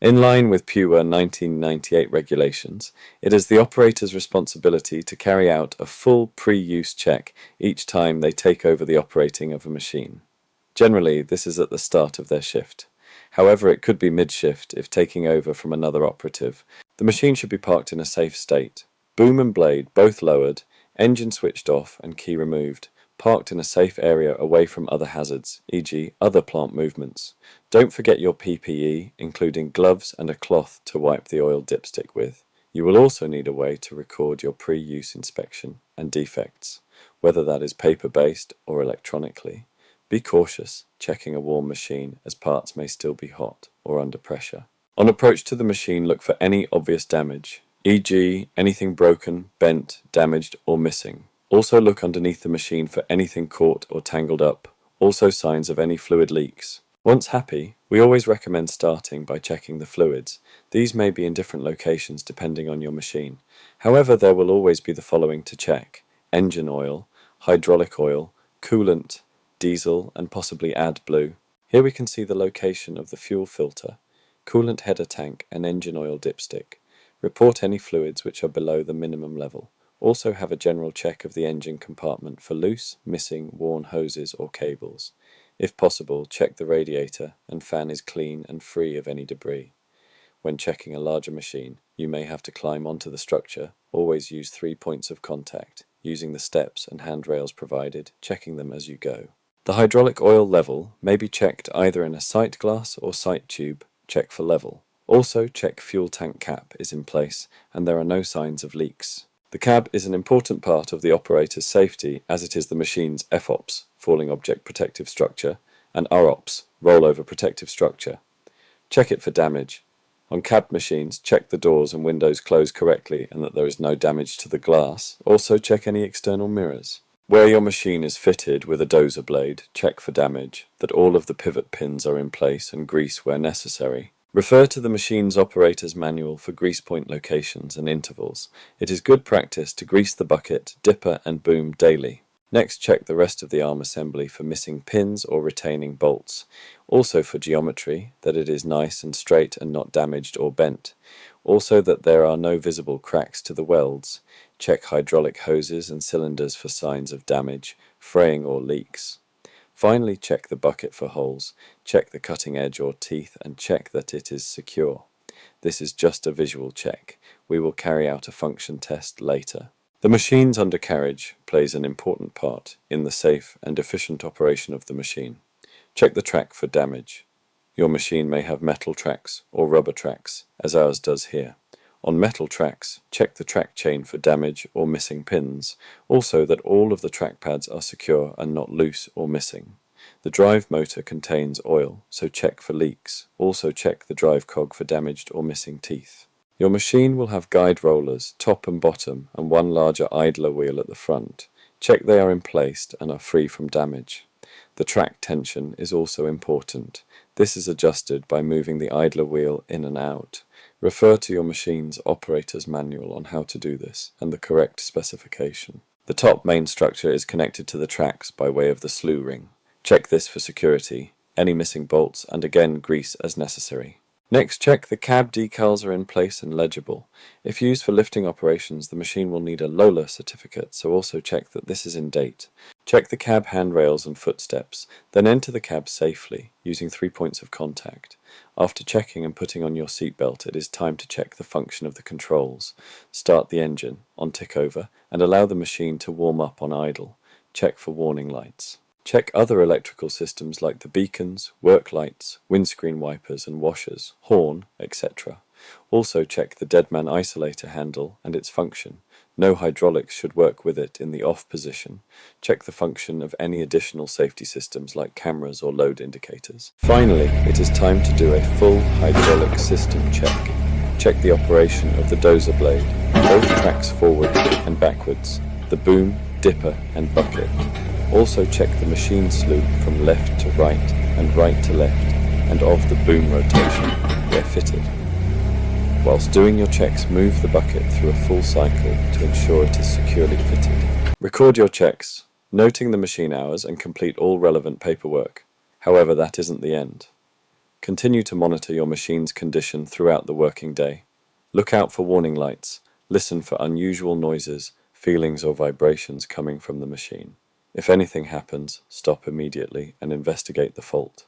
In line with PUA 1998 regulations, it is the operator's responsibility to carry out a full pre-use check each time they take over the operating of a machine. Generally, this is at the start of their shift. However, it could be mid-shift if taking over from another operative. The machine should be parked in a safe state. Boom and blade both lowered, engine switched off and key removed, parked in a safe area away from other hazards, e.g. other plant movements. Don't forget your PPE, including gloves and a cloth to wipe the oil dipstick with. You will also need a way to record your pre-use inspection and defects, whether that is paper-based or electronically. Be cautious checking a warm machine, as parts may still be hot or under pressure. On approach to the machine, look for any obvious damage, e.g. anything broken, bent, damaged or missing. Also look underneath the machine for anything caught or tangled up, also signs of any fluid leaks. Once happy, we always recommend starting by checking the fluids. These may be in different locations depending on your machine. However, there will always be the following to check: engine oil, hydraulic oil, coolant, diesel and possibly AdBlue. Here we can see the location of the fuel filter, coolant header tank and engine oil dipstick. Report any fluids which are below the minimum level. Also have a general check of the engine compartment for loose, missing, worn hoses or cables. If possible, check the radiator and fan is clean and free of any debris. When checking a larger machine, you may have to climb onto the structure. Always use 3 points of contact, using the steps and handrails provided, checking them as you go. The hydraulic oil level may be checked either in a sight glass or sight tube. Check for level. Also check fuel tank cap is in place and there are no signs of leaks. The cab is an important part of the operator's safety, as it is the machine's FOPS, falling object protective structure, and ROPS, rollover protective structure. Check it for damage. On cab machines, check the doors and windows close correctly and that there is no damage to the glass. Also check any external mirrors. Where your machine is fitted with a dozer blade, check for damage, that all of the pivot pins are in place and grease where necessary. Refer to the machine's operator's manual for grease point locations and intervals. It is good practice to grease the bucket, dipper and boom daily. Next, check the rest of the arm assembly for missing pins or retaining bolts. Also for geometry, that it is nice and straight and not damaged or bent. Also that there are no visible cracks to the welds. Check hydraulic hoses and cylinders for signs of damage, fraying or leaks. Finally, check the bucket for holes. Check the cutting edge or teeth and check that it is secure. This is just a visual check. We will carry out a function test later. The machine's undercarriage plays an important part in the safe and efficient operation of the machine. Check the track for damage. Your machine may have metal tracks or rubber tracks, as ours does here. On metal tracks, check the track chain for damage or missing pins, also that all of the track pads are secure and not loose or missing. The drive motor contains oil, so check for leaks. Also check the drive cog for damaged or missing teeth. Your machine will have guide rollers, top and bottom, and one larger idler wheel at the front. Check they are in place and are free from damage. The track tension is also important. This is adjusted by moving the idler wheel in and out. Refer to your machine's operator's manual on how to do this and the correct specification. The top main structure is connected to the tracks by way of the slew ring. Check this for security, any missing bolts, and again grease as necessary. Next, check the cab decals are in place and legible. If used for lifting operations, the machine will need a Lola certificate, so also check that this is in date. Check the cab handrails and footsteps, then enter the cab safely, using 3 points of contact. After checking and putting on your seatbelt, it is time to check the function of the controls. Start the engine on tick over and allow the machine to warm up on idle. Check for warning lights. Check other electrical systems like the beacons, work lights, windscreen wipers and washers, horn, etc. Also check the deadman isolator handle and its function. No hydraulics should work with it in the off position. Check the function of any additional safety systems like cameras or load indicators. Finally, it is time to do a full hydraulic system check. Check the operation of the dozer blade, both tracks forward and backwards, the boom, dipper and bucket. Also check the machine slew from left to right and right to left and of the boom rotation where fitted. Whilst doing your checks, move the bucket through a full cycle to ensure it is securely fitted. Record your checks, noting the machine hours and complete all relevant paperwork. However, that isn't the end. Continue to monitor your machine's condition throughout the working day. Look out for warning lights. Listen for unusual noises, feelings or vibrations coming from the machine. If anything happens, stop immediately and investigate the fault.